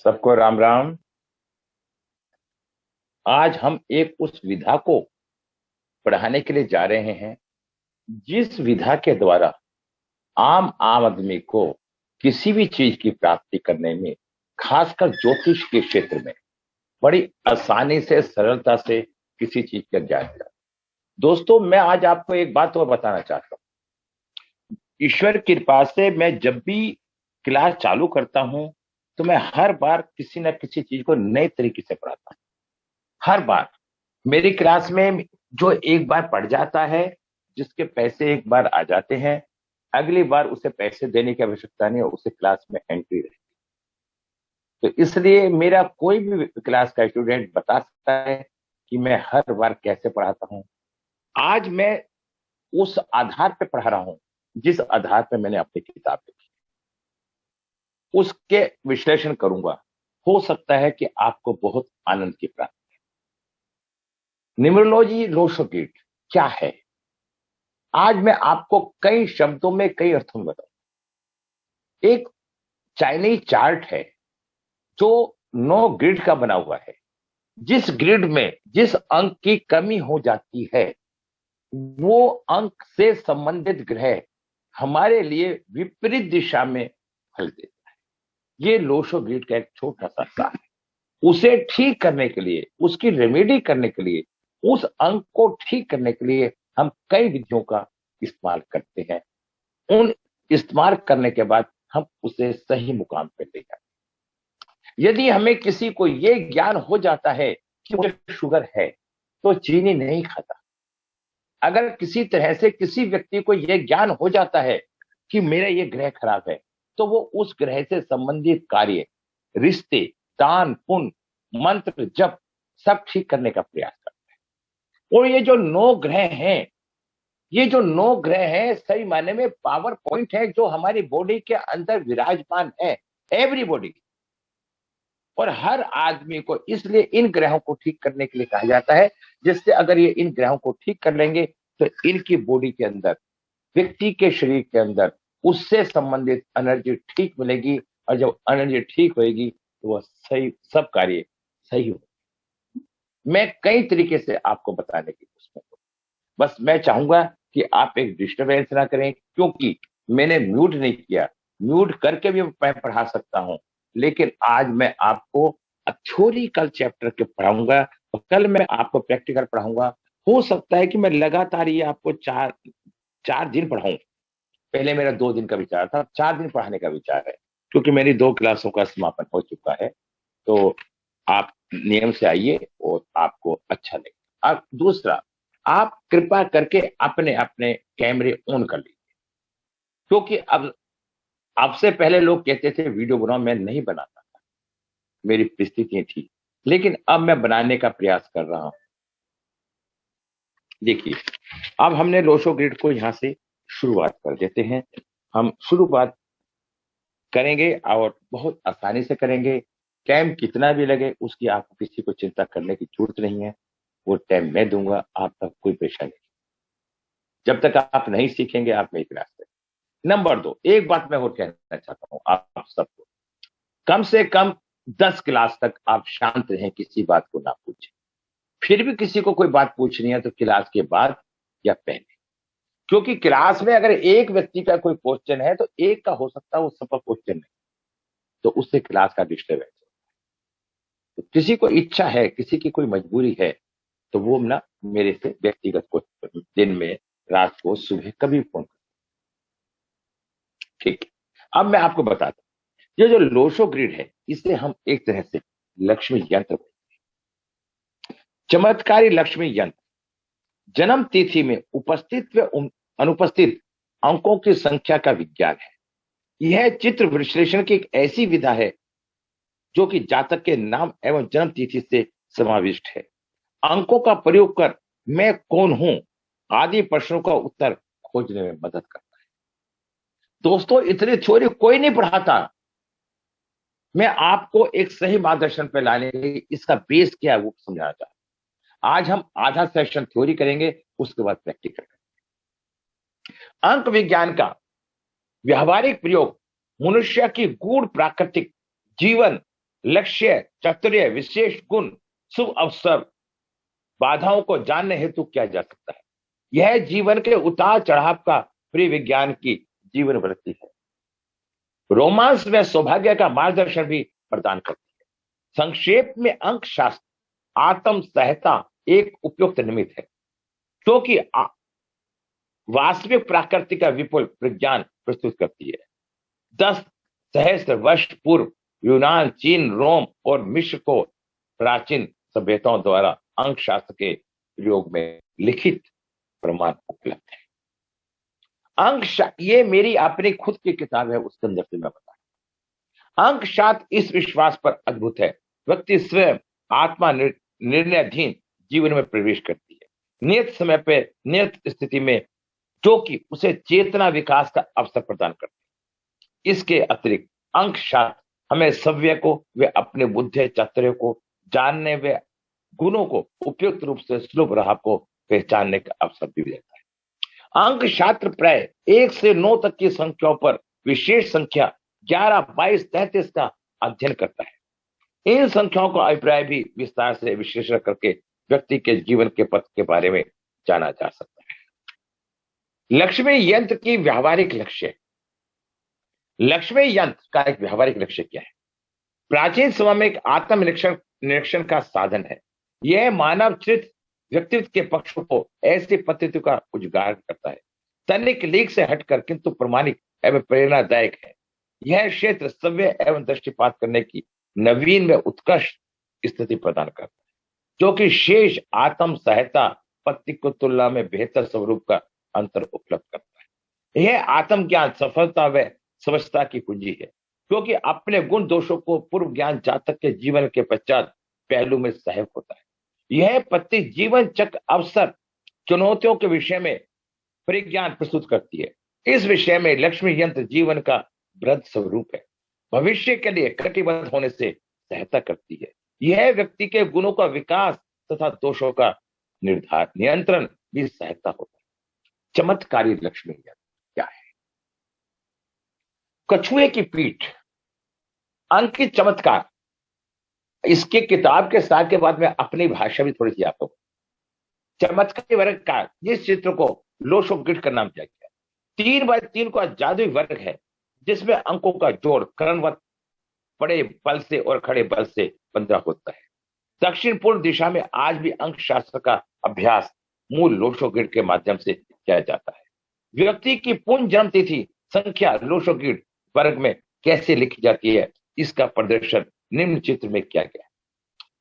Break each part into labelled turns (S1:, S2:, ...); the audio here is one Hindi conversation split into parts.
S1: सबको राम राम। आज हम एक उस विधा को पढ़ाने के लिए जा रहे हैं जिस विधा के द्वारा आम आम आदमी को किसी भी चीज की प्राप्ति करने में, खासकर ज्योतिष के क्षेत्र में, बड़ी आसानी से, सरलता से किसी चीज का ज्ञान मिला। दोस्तों, मैं आज आपको एक बात और बताना चाहता हूँ। ईश्वर की कृपा से मैं जब भी क्लास चालू करता हूं तो मैं हर बार किसी न किसी चीज को नए तरीके से पढ़ाता हूं। हर बार मेरी क्लास में जो एक बार पढ़ जाता है, जिसके पैसे एक बार आ जाते हैं, अगली बार उसे पैसे देने की आवश्यकता नहीं है, उसे क्लास में एंट्री रहे। तो इसलिए मेरा कोई भी क्लास का स्टूडेंट बता सकता है कि मैं हर बार कैसे पढ़ाता हूं। आज मैं उस आधार पे पढ़ा रहा हूं जिस आधार पे मैंने अपनी किताब लिखी, उसके विश्लेषण करूंगा। हो सकता है कि आपको बहुत आनंद की प्राप्ति। न्यूमरोलॉजी लोशोगिट क्या है, आज मैं आपको कई शब्दों में, कई अर्थों में बताऊं। एक चाइनीज चार्ट है जो 9 ग्रिड का बना हुआ है। जिस ग्रिड में जिस अंक की कमी हो जाती है, वो अंक से संबंधित ग्रह हमारे लिए विपरीत दिशा में फल देता है। ये लोशो ग्रिड का एक छोटा सा सार है। उसे ठीक करने के लिए, उसकी रेमेडी करने के लिए, उस अंक को ठीक करने के लिए हम कई विधियों का इस्तेमाल करते हैं। उन इस्तेमाल करने के बाद हम उसे सही मुकाम पे ले जाते हैं। यदि हमें किसी को यह ज्ञान हो जाता है कि मुझे शुगर है तो चीनी नहीं खाता, अगर किसी तरह से किसी व्यक्ति को यह ज्ञान हो जाता है कि मेरा ये ग्रह खराब है, तो वो उस ग्रह से संबंधित कार्य, रिश्ते, दान पुण्य, मंत्र जप सब ठीक करने का प्रयास करते हैं। और ये जो 9 ग्रह हैं, ये जो 9 ग्रह हैं, सही मायने में पावर पॉइंट है जो हमारी बॉडी के अंदर विराजमान है, एवरीबॉडी। और हर आदमी को इसलिए इन ग्रहों को ठीक करने के लिए कहा जाता है, जिससे अगर ये इन ग्रहों को ठीक कर लेंगे तो इनकी बॉडी के अंदर, व्यक्ति के शरीर के अंदर उससे संबंधित एनर्जी ठीक मिलेगी। और जब एनर्जी ठीक होगी तो वह सही, सब कार्य सही हो। मैं कई तरीके से आपको बताने की कोशिश करूंगा। बस मैं चाहूंगा कि आप एक डिस्टर्बेंस ना करें, क्योंकि मैंने म्यूट नहीं किया। म्यूट करके भी मैं पढ़ा सकता हूं, लेकिन आज मैं आपको थ्योरिकल चैप्टर के पढ़ाऊंगा और कल मैं आपको प्रैक्टिकल पढ़ाऊंगा। हो सकता है कि मैं लगातार ये आपको चार दिन पढ़ाऊं। पहले मेरा 2 दिन का विचार था, 4 दिन पढ़ाने का विचार है, क्योंकि मेरी 2 क्लासों का समापन हो चुका है। तो आप नियम से आइए और आपको अच्छा लगेगा। अब दूसरा, आप कृपा करके अपने अपने कैमरे ऑन कर लीजिए, क्योंकि अब आपसे पहले लोग कहते थे वीडियो बनाओ, मैं नहीं बनाता था, मेरी परिस्थितियां थी, लेकिन अब मैं बनाने का प्रयास कर रहा हूं। देखिए, अब हमने लोशो ग्रिड को यहां से शुरुआत कर देते हैं। हम शुरुआत करेंगे और बहुत आसानी से करेंगे। टाइम कितना भी लगे उसकी आपको किसी को चिंता करने की जरूरत नहीं है। वो टाइम मैं दूंगा, आपका कोई परेशानी नहीं। जब तक आप नहीं सीखेंगे आप नहीं क्लास करेंगे। नंबर 2, एक बात मैं और कहना चाहता हूं आप सबको, कम से कम 10 क्लास तक आप शांत रहें, किसी बात को ना पूछें। फिर भी किसी को कोई बात पूछनी है तो क्लास के बाद या पहले, क्योंकि क्लास में अगर एक व्यक्ति का कोई क्वेश्चन है तो एक का हो सकता है वो सबका क्वेश्चन नहीं, तो उससे क्लास का डिस्टर्बेंस। तो किसी को इच्छा है, किसी की कोई मजबूरी है, तो वो ना मेरे से व्यक्तिगत को दिन में, रात को, सुबह कभी फोन कर। ठीक है, अब मैं आपको बताता हूं। ये जो लोशो ग्रिड है, इसे हम एक तरह से लक्ष्मी यंत्र, चमत्कारी लक्ष्मी यंत्र, जन्म तिथि में उपस्थित व अनुपस्थित अंकों की संख्या का विज्ञान है। यह चित्र विश्लेषण की एक ऐसी विधा है जो कि जातक के नाम एवं जन्म तिथि से समाविष्ट है। अंकों का प्रयोग कर मैं कौन हूं आदि प्रश्नों का उत्तर खोजने में मदद करता है। दोस्तों, इतनी थ्योरी कोई नहीं पढ़ाता। मैं आपको एक सही मार्गदर्शन पे लाने के लिए इसका बेस क्या है वो समझाना चाहता हूं। आज हम आधा सेशन थ्योरी करेंगे, उसके बाद प्रैक्टिकल करेंगे। अंक विज्ञान का व्यवहारिक प्रयोग मनुष्य की गूढ़ प्राकृतिक जीवन, लक्ष्य, चातुर्य, विशेष गुण, शुभ अवसर, बाधाओं को जानने हेतु किया जा सकता है। यह जीवन के उतार चढ़ाव का प्रिय विज्ञान की जीवन वृत्ति है। रोमांस में सौभाग्य का मार्गदर्शन भी प्रदान करती है। संक्षेप में अंक शास्त्र आत्म सहता एक उपयुक्त निमित्त है, क्योंकि वास्तविक प्रकृति का विपुल विज्ञान प्रस्तुत करती है। 10 सहस्त्र वर्ष पूर्व यूनान, चीन, रोम और मिस्र को प्राचीन सभ्यताओं द्वारा अंक शास्त्र के प्रयोग में लिखित प्रमाण उपलब्ध है। ये मेरी अपनी खुद की किताब है, उसके अंदर से मैं बता। अंक शास्त्र इस विश्वास पर अद्भुत है, व्यक्ति स्वयं आत्मा निर्णयाधीन जीवन में प्रवेश करती है, नियत समय पे नियत स्थिति में, जो कि उसे चेतना विकास का अवसर प्रदान करती है। इसके अतिरिक्त अंक शास्त्र हमें सव्य को वे अपने बुद्धि चातुर्य को जानने व गुणों को उपयुक्त रूप से सुलभ राह को पहचानने का अवसर भी देता है। अंक शास्त्र प्राय 1 से 9 तक की संख्याओं पर विशेष संख्या 11, 22, 33 का अध्ययन करता है। इन संख्याओं का अभिप्राय भी विस्तार से विश्लेषण करके व्यक्ति के जीवन के पथ के बारे में जाना जा सकता है। लक्ष्मी यंत्र की व्यावहारिक लक्ष्य। लक्ष्मी यंत्र का एक व्यावहारिक लक्ष्य क्या है? प्राचीन समय में एक आत्म निरीक्षण का साधन है। यह मानव चरित्र व्यक्तित्व के पक्षों को ऐसी पद्धतियों का उजागर करता है, तनिक लीक से हटकर किंतु प्रमाणिक एवं प्रेरणादायक है। यह क्षेत्र सव्य एवं दृष्टिपात करने की नवीन व उत्कृष्ट स्थिति प्रदान करता है, जो कि शेष आत्म सहायता पद्धति को तुलना में बेहतर स्वरूप का अंतर उपलब्ध करता है। यह आत्मज्ञान सफलता व समझता की कुंजी है, क्योंकि अपने गुण दोषों को पूर्व ज्ञान जातक के जीवन के पश्चात पहलू में सहायक होता है। यह पद्धति जीवन चक्र अवसर चुनौतियों के विषय में परिज्ञान प्रस्तुत करती है। इस विषय में लक्ष्मी यंत्र जीवन का बृहद स्वरूप है, भविष्य के लिए कटिबद्ध होने से सहायता करती है। यह व्यक्ति के गुणों का विकास तथा दोषों का नियंत्रण भी सहायता होता है। चमत्कारी लक्ष्मी यंत्र क्या है? कछुए की पीठ, अंकित चमत्कार। इसके किताब के साथ के बाद में अपनी भाषा भी थोड़ी सी आपको। चमत्कारी वर्ग का जिस चित्र को लोशो गिट का नाम दिया गया, 3x3 का जादुई वर्ग है, जिसमें अंकों का जोड़ क्रमवत पड़े बल से और खड़े बल से 15 होता है। दक्षिण पूर्व दिशा में आज भी अंक शास्त्र का अभ्यास मूल लोशो गिट के माध्यम से किया जाता है। व्यक्ति की पूर्ण जन्म तिथि संख्या लोशो गिट वर्ग में कैसे लिखी जाती है, इसका प्रदर्शन निम्न चित्र में किया गया।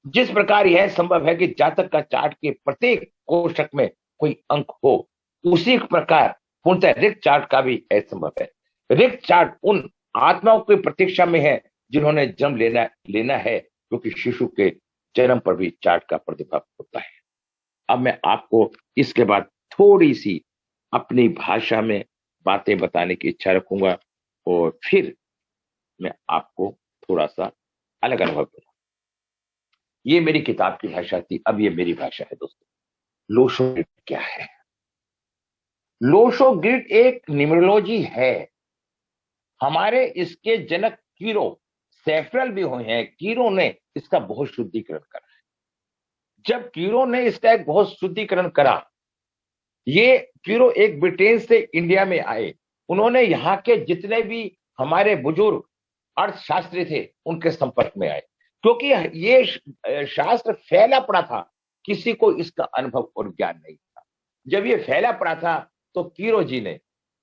S1: जिस प्रकार यह संभव है कि जातक का चार्ट के प्रत्येक कोष्ठक में कोई अंक हो, उसी प्रकार पूर्णतः रिक्त चार्ट का भी असंभव है। रिक्त चार्ट उन आत्माओं की प्रतीक्षा में है जिन्होंने जन्म लेना है, क्योंकि शिशु के जन्म पर भी चार्ट का प्रतिभाव होता है। अब मैं आपको इसके बाद थोड़ी सी अपनी भाषा में बातें बताने की इच्छा रखूंगा और फिर मैं आपको थोड़ा सा अलग अनुभव दूंगा। ये मेरी किताब की भाषा थी, अब ये मेरी भाषा है दोस्तों। लोशो गिट क्या है? लोशो गिट एक न्यूमरोलॉजी है। हमारे इसके जनक कीरो सेफ्रल भी हुए हैं। कीरो ने इसका बहुत शुद्धिकरण करा है। जब कीरो ने इसका एक बहुत शुद्धिकरण करा, ये कीरो एक ब्रिटेन से इंडिया में आए। उन्होंने यहाँ के जितने भी हमारे बुजुर्ग अर्थशास्त्री थे उनके संपर्क में आए, क्योंकि ये शास्त्र फैला पड़ा था, किसी को इसका अनुभव और ज्ञान नहीं था। जब ये फैला पड़ा था तो कीरो जी ने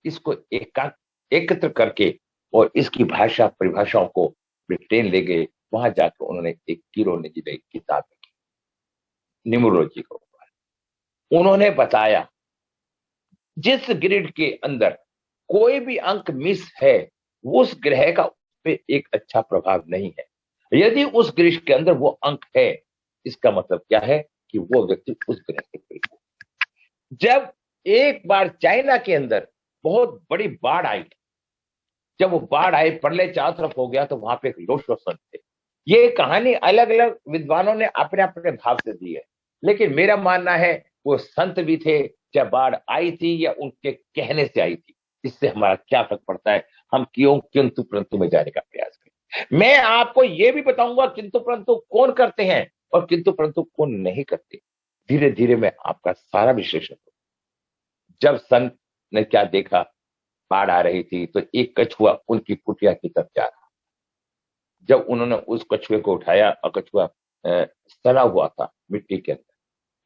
S1: इसको एकत्र करके और इसकी भाषा परिभाषाओं को ब्रिटेन ले गए। वहां जाकर उन्होंने एक कीरो ने जी ने किताब लिखी न्यूमरोलॉजी के ऊपर। उन्होंने बताया जिस ग्रिड के अंदर कोई भी अंक मिस है, उस ग्रह का पे एक अच्छा प्रभाव नहीं है। यदि उस ग्रह के अंदर वो अंक है, इसका मतलब क्या है कि वो व्यक्ति उस ग्रह के करीब है। जब एक बार चाइना के अंदर बहुत बड़ी बाढ़ आई, जब वो बाढ़ आई, प्रलय चारों तरफ हो गया, तो वहां पे एक लोशो संत थे। ये कहानी अलग अलग विद्वानों ने अपने अपने भाव से दी है, लेकिन मेरा मानना है वो संत भी थे, चाहे बाढ़ आई थी या उनके कहने से आई थी, इससे हमारा क्या फर्क पड़ता है। हम क्यों किंतु परंतु में जाने का प्रयास करें। मैं आपको यह भी बताऊंगा किंतु परंतु कौन करते हैं और किंतु परंतु कौन नहीं करते। धीरे धीरे मैं आपका सारा विश्लेषण करूं। जब संत ने क्या देखा, बाढ़ आ रही थी तो एक कछुआ उनकी कुटिया की तरफ जा रहा। जब उन्होंने उस कछुए को उठाया और कछुआ सड़ा हुआ था मिट्टी के अंदर,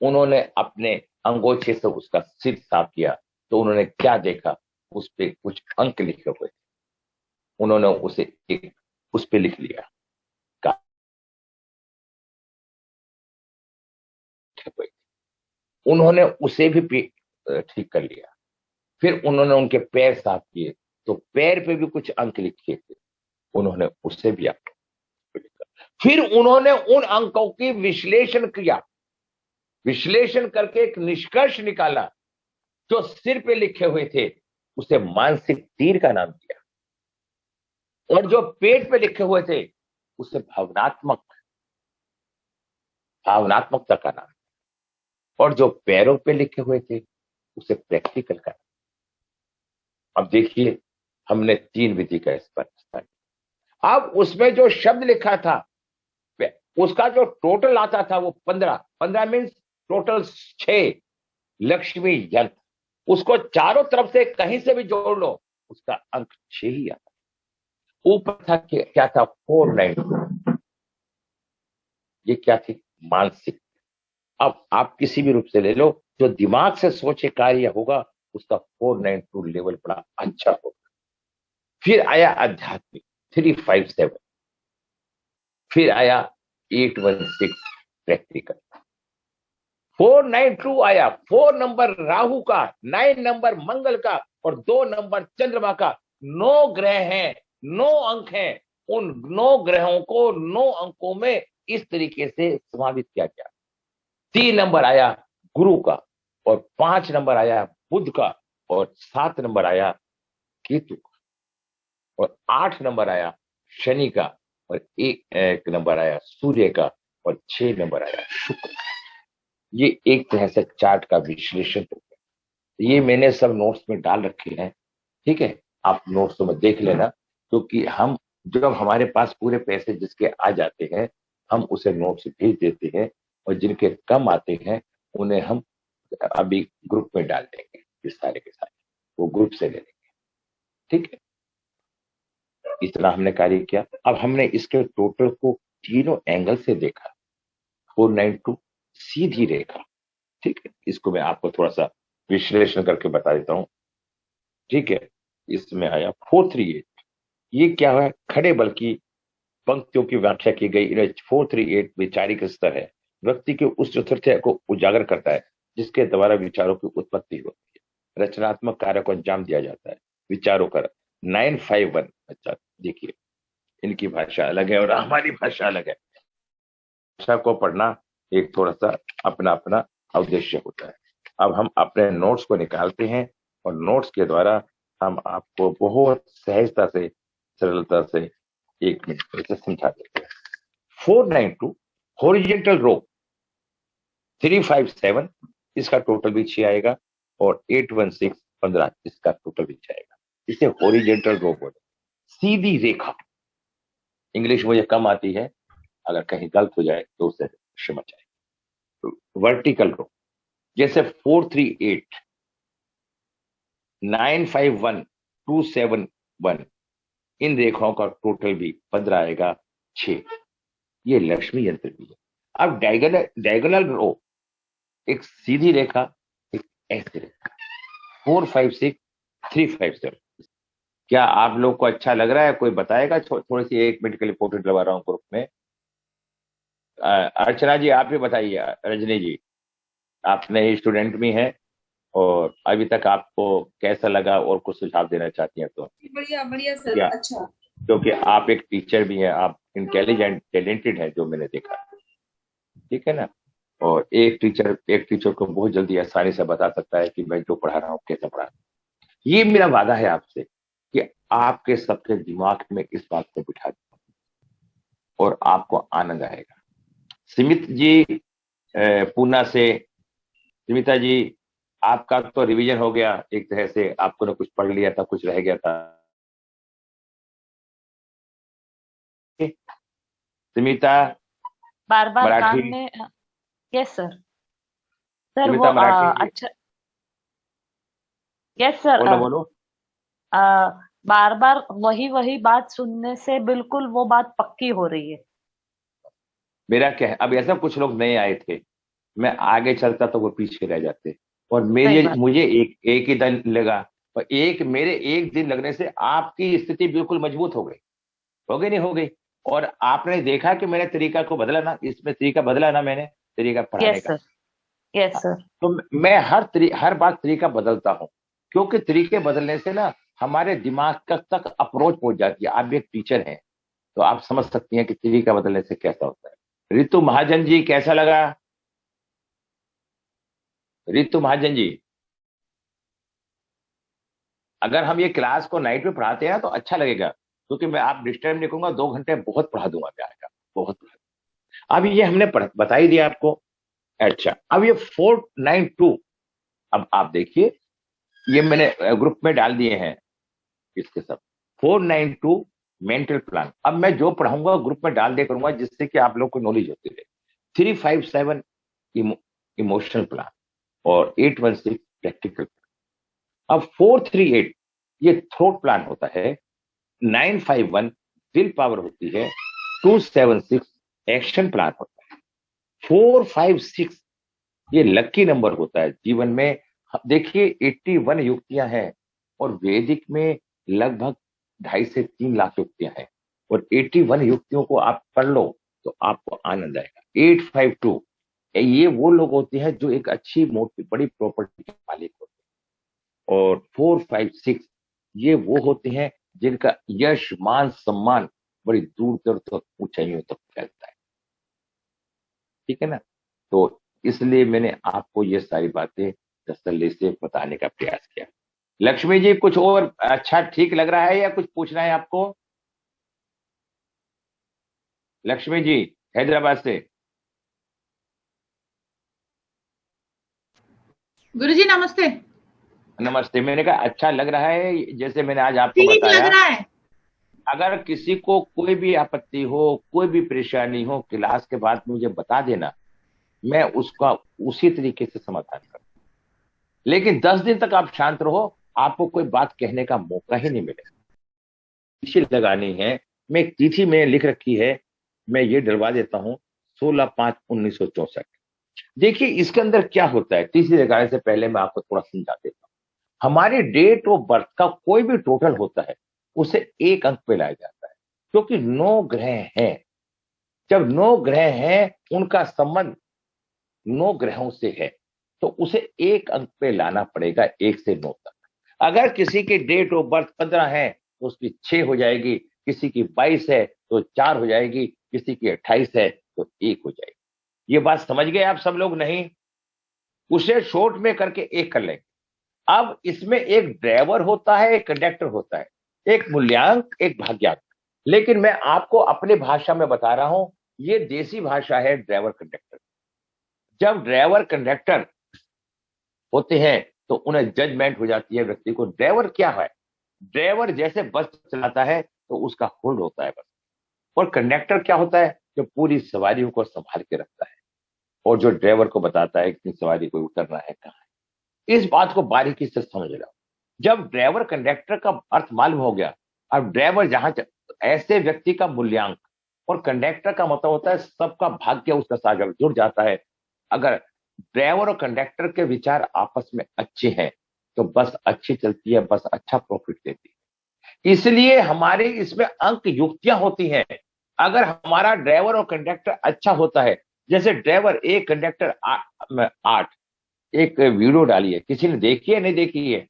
S1: उन्होंने अपने अंगोछे से उसका सिर साफ किया तो उन्होंने क्या देखा, उस पे कुछ अंक लिखे हुए थे। उन्होंने उसे एक उस पे लिख लिया, उन्होंने उसे भी ठीक कर लिया। फिर उन्होंने उनके पैर साफ किए तो पैर पे भी कुछ अंक लिखे थे, उन्होंने उससे भी आपको लिखा। फिर उन्होंने उन अंकों की विश्लेषण किया, विश्लेषण करके एक निष्कर्ष निकाला। जो सिर पे लिखे हुए थे उसे मानसिक तीर का नाम दिया, और जो पेट पे लिखे हुए थे उसे भावनात्मकता का नाम, और जो पैरों पे लिखे हुए थे उसे प्रैक्टिकल का। अब देखिए, हमने 3 विधि का इस पर इस्तेमाल किया। अब उसमें जो शब्द लिखा था उसका जो टोटल आता था वो 15 मीन्स टोटल 6 लक्ष्मी यंत्र। उसको चारों तरफ से कहीं से भी जोड़ लो, उसका अंक 6 ही आता। ऊपर था क्या था, 492। ये क्या थी, मानसिक। अब आप किसी भी रूप से ले लो, जो दिमाग से सोचे कार्य होगा उसका 492 लेवल बड़ा अच्छा होगा। फिर आया आध्यात्मिक 357, फिर आया 816 प्रैक्टिकल, 492 आया। 4 नंबर राहु का, 9 नंबर मंगल का और 2 नंबर चंद्रमा का। 9 ग्रह हैं, 9 अंक हैं। उन 9 ग्रहों को 9 अंकों में इस तरीके से समावित किया गया। 3 नंबर आया गुरु का, और 5 नंबर आया बुध का, और 7 नंबर आया केतु का, और 8 नंबर आया शनि का, और एक नंबर आया सूर्य का, और 6 नंबर आया शुक्र का। ये एक तरह से चार्ट का विश्लेषण हो गया। ये मैंने सब नोट्स में डाल रखे हैं, ठीक है, आप नोट्स में देख लेना। क्योंकि हम जब हमारे पास पूरे पैसे जिसके आ जाते हैं हम उसे नोट्स भेज देते हैं, और जिनके कम आते हैं उन्हें हम अभी ग्रुप में डाल देंगे, इस सारे के सारे वो ग्रुप से ले लेंगे, ठीक है। इतना हमने कार्य किया। अब हमने इसके टोटल को तीनों एंगल से देखा। 492 सीधी रेखा, ठीक है। इसको मैं आपको थोड़ा सा विश्लेषण करके बता देता हूं, ठीक है। इसमें आया 438। ये क्या है, खड़े बल की पंक्तियों की व्याख्या की गई। 438 वैचारिक स्तर है, व्यक्ति के उस चतुर्थ्य को उजागर करता है जिसके द्वारा विचारों की उत्पत्ति होती है, रचनात्मक कार्य को अंजाम दिया जाता है, विचारों का। 951, अच्छा देखिए, इनकी भाषा अलग है और हमारी भाषा अलग है। भाषा को पढ़ना एक थोड़ा सा अपना अपना उद्देश्य होता है। अब हम अपने नोट्स को निकालते हैं और नोट्स के द्वारा हम आपको बहुत सहजता से, सरलता से 1 मिनट से समझा देते हैं। 492 हॉरिजेंटल रो, 357 इसका टोटल भी 6 आएगा, और 816 15 इसका टोटल भी 6 आएगा। इसे हॉरिजेंटल रो बोले, सीधी रेखा। इंग्लिश मुझे कम आती है, अगर कहीं गलत हो जाए तो उसे क्षमा चाहे। वर्टिकल रो, जैसे 438, 951, 271, इन रेखाओं का टोटल भी 15 आएगा, 6। ये लक्ष्मी यंत्र भी है। अब डायगोनल रो, एक सीधी रेखा, एक ऐसी रेखा, 456, 357। क्या आप लोग को अच्छा लग रहा है? कोई बताएगा? थोड़ी सी 1 मिनट के लिए फोटो डलवा रहा हूँ ग्रुप में। अर्चना जी आप भी बताइए, रजनी जी आप नए स्टूडेंट भी हैं, और अभी तक आपको कैसा लगा और कुछ सुझाव देना चाहती हैं तो?
S2: बढ़िया बढ़िया सर,
S1: क्या,
S2: अच्छा।
S1: क्योंकि आप एक टीचर भी हैं, आप इंटेलिजेंट टैलेंटेड है जो मैंने देखा, ठीक है ना। और एक टीचर को बहुत जल्दी आसानी से बता सकता है कि मैं जो पढ़ा रहा हूँ कैसे पढ़ा रहा हूँ। ये मेरा वादा है आपसे कि आपके सबके दिमाग में इस बात को बिठा दूं और आपको आनंद आएगा। सिमित जी पूना से, स्मिता जी आपका तो रिवीजन हो गया एक तरह से, आपको ने कुछ पढ़ लिया था, कुछ रह गया था। सुमिता
S2: बार बार
S1: मराठी।
S2: कान में। Yes sir. सर वो
S1: सुमिता मराठी।
S2: अच्छा। Yes sir.
S1: बोलो बोलो।
S2: बार बार वही वही बात सुनने से बिल्कुल वो बात पक्की हो रही है।
S1: मेरा क्या है, अब ऐसा कुछ लोग नए आए थे, मैं आगे चलता तो वो पीछे रह जाते, और
S2: सही
S1: मेरे
S2: बात।
S1: मुझे एक एक ही दिन लगा, और मेरे एक दिन लगने से आपकी स्थिति बिल्कुल मजबूत हो गई नहीं हो गई। और आपने देखा कि मैंने तरीका को बदला ना, इसमें तरीका बदला ना मैंने, तरीका पढ़ाने
S2: यस
S1: का।
S2: सर। यस
S1: हाँ,
S2: सर।
S1: तो मैं हर बार तरीका बदलता हूँ, क्योंकि तरीके बदलने से ना हमारे दिमाग तक अप्रोच पहुंच जाती है। आप भी एक टीचर हैं, तो आप समझ सकती हैं कि तरीका बदलने से कैसा होता है। रितु महाजन जी, कैसा लगा? रितु महाजन जी, अगर हम ये क्लास को नाइट में पढ़ाते हैं ना तो अच्छा लगेगा, क्योंकि मैं आप डिस्टर्ब नहीं करूंगा, 2 घंटे बहुत पढ़ा दूंगा मैं आज, बहुत पढ़ा। अब ये हमने बता ही दिया आपको। अच्छा, अब ये 492, अब आप देखिए, ये मैंने ग्रुप में डाल दिए हैं इसके सब। 492 मेंटल प्लान, अब मैं जो पढ़ाऊंगा ग्रुप में डाल दे करूंगा, जिससे कि आप लोग को नॉलेज होती रहे। 357 इमोशनल प्लान, और 816 प्रैक्टिकल। अब 438 ये थ्रोट प्लान होता है। 951 विल पावर होती है। 276 एक्शन प्लान होता है। 456 ये लकी नंबर होता है जीवन में। देखिए 81 युक्तियां हैं, और वैदिक में लगभग 2.5 से 3 लाख युक्तियां हैं, और 81 युक्तियों को आप पढ़ लो तो आपको आनंद आएगा। 852 ये वो लोग होते हैं जो एक अच्छी मोटी बड़ी प्रॉपर्टी के मालिक होते हैं, और 456 ये वो होते हैं जिनका यश मान सम्मान बड़ी दूर दूर तक ऊंचाइयों तक फैलता है। ठीक है ना? तो इसलिए मैंने आपको ये सारी बातें तसल्ली से बताने का प्रयास किया। लक्ष्मी जी, कुछ और अच्छा ठीक लग रहा है या कुछ पूछना है आपको? लक्ष्मी जी, हैदराबाद से।
S3: गुरुजी नमस्ते।
S1: नमस्ते। मैंने कहा अच्छा लग रहा है, जैसे मैंने आज आपको
S3: ठीक लग
S1: बताया।
S3: रहा है।
S1: अगर किसी को कोई भी आपत्ति हो, कोई भी परेशानी हो, क्लास के बाद मुझे बता देना, मैं उसका उसी तरीके से समाधान करूँ। लेकिन 10 दिन तक आप शांत रहो, आपको कोई बात कहने का मौका ही नहीं मिलेगा। तिथि लगानी है, मैं एक तिथि में लिख रखी है, मैं ये डलवा देता हूँ। 16/5/1964। देखिए इसके अंदर क्या होता है, तिथि लगाने से पहले मैं आपको थोड़ा समझा देता हूँ। हमारी डेट ऑफ बर्थ का कोई भी टोटल होता है, उसे एक अंक पे लाया जाता है, क्योंकि 9 ग्रह हैं। जब 9 ग्रह हैं, उनका संबंध 9 ग्रहों से है, तो उसे एक अंक पे लाना पड़ेगा, 1 से 9 तक। अगर किसी की डेट ऑफ बर्थ 15 है तो उसकी 6 हो जाएगी, किसी की 22 है तो 4 हो जाएगी, किसी की 28 है तो 1 हो जाएगी। ये बात समझ गए आप सब लोग? नहीं, उसे शॉर्ट में करके एक कर लेंगे। अब इसमें एक ड्राइवर होता है, एक कंडक्टर होता है, एक मूल्यांक, एक भाग्यांक। लेकिन मैं आपको अपनी भाषा में बता रहा हूं, ये देसी भाषा है ड्राइवर कंडक्टर। जब ड्राइवर कंडक्टर होते हैं तो उन्हें जजमेंट हो जाती है व्यक्ति को। ड्राइवर क्या है? ड्राइवर जैसे बस चलाता है तो उसका होल्ड होता है बस। और कंडक्टर क्या होता है? जो पूरी सवारियों को संभाल के रखता है, और जो ड्राइवर को बताता है कि सवारी को उतरना है कहाँ है। इस बात को बारीकी से समझ लो। जब ड्राइवर कंडक्टर का अर्थ मालूम हो गया, अब ड्राइवर ऐसे व्यक्ति का मूल्यांक, और कंडक्टर का मतलब होता है सबका भाग्य उसका साथ जब जुड़ जाता है। अगर ड्राइवर और कंडक्टर के विचार आपस में अच्छे हैं तो बस अच्छी चलती है, बस अच्छा प्रॉफिट देती है। इसलिए हमारे इसमें अंक युक्तियां होती हैं। अगर हमारा ड्राइवर और कंडक्टर अच्छा होता है, जैसे ड्राइवर एक, कंडक्टर 8। एक वीडियो डाली है, किसी ने देखी है नहीं देखी है?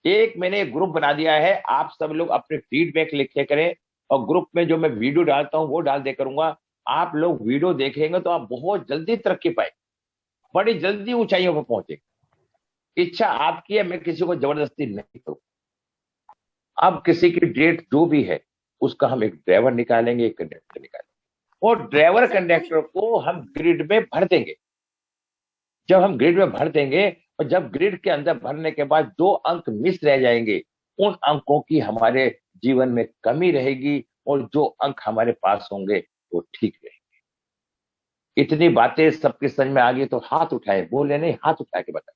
S1: एक मैंने एक ग्रुप बना दिया है, आप सब लोग अपने फीडबैक लिखे करें, और ग्रुप में जो मैं वीडियो डालता हूं वो डाल दे करूंगा। आप लोग वीडियो देखेंगे तो आप बहुत जल्दी तरक्की पाए, बड़ी जल्दी ऊंचाइयों पर पहुंचे। इच्छा आपकी है, मैं किसी को जबरदस्ती नहीं करूँ। अब किसी की डेट जो भी है, उसका हम एक ड्राइवर निकालेंगे, एक कंडक्टर निकालेंगे, और ड्राइवर कंडक्टर को हम ग्रिड में भर देंगे। जब हम ग्रिड में भर देंगे, और जब ग्रिड के अंदर भरने के बाद जो अंक मिस रह जाएंगे, उन अंकों की हमारे जीवन में कमी रहेगी, और जो अंक हमारे पास होंगे वो ठीक रहेंगे। इतनी बातें सबके समझ में आ गई तो हाथ उठाए, बोले नहीं, हाथ उठा के बताए।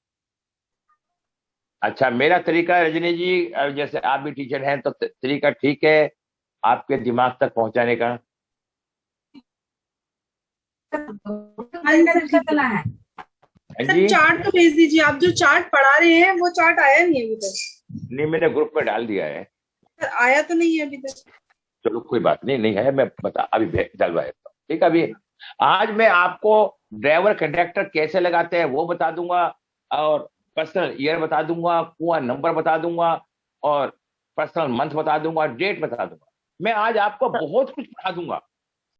S1: अच्छा, मेरा तरीका है रजनी जी, जैसे आप भी टीचर हैं तो तरीका ठीक है आपके दिमाग तक पहुंचाने का।
S3: हाँ जी सर, ठीक है।
S1: हाँ
S3: सर
S1: जी,
S3: चार्ट तो भेज दीजिए, आप जो चार्ट पढ़ा रहे हैं वो चार्ट आया नहीं अभी तक।
S1: नहीं मैंने ग्रुप में डाल दिया है।
S3: सर आया तो नहीं है अभी तक।
S1: चलो कोई बात नहीं, नहीं है, मैं बता अभी डलवा देता हूँ। ठीक है, अभी आज मैं आपको ड्राइवर कंडक्टर कैसे लगाते हैं वो बता दूंगा, और पर्सनल ईयर बता दूंगा, कुआं नंबर बता दूंगा, और पर्सनल मंथ बता दूंगा, डेट बता दूंगा। मैं आज आपको बहुत कुछ पढ़ा दूंगा।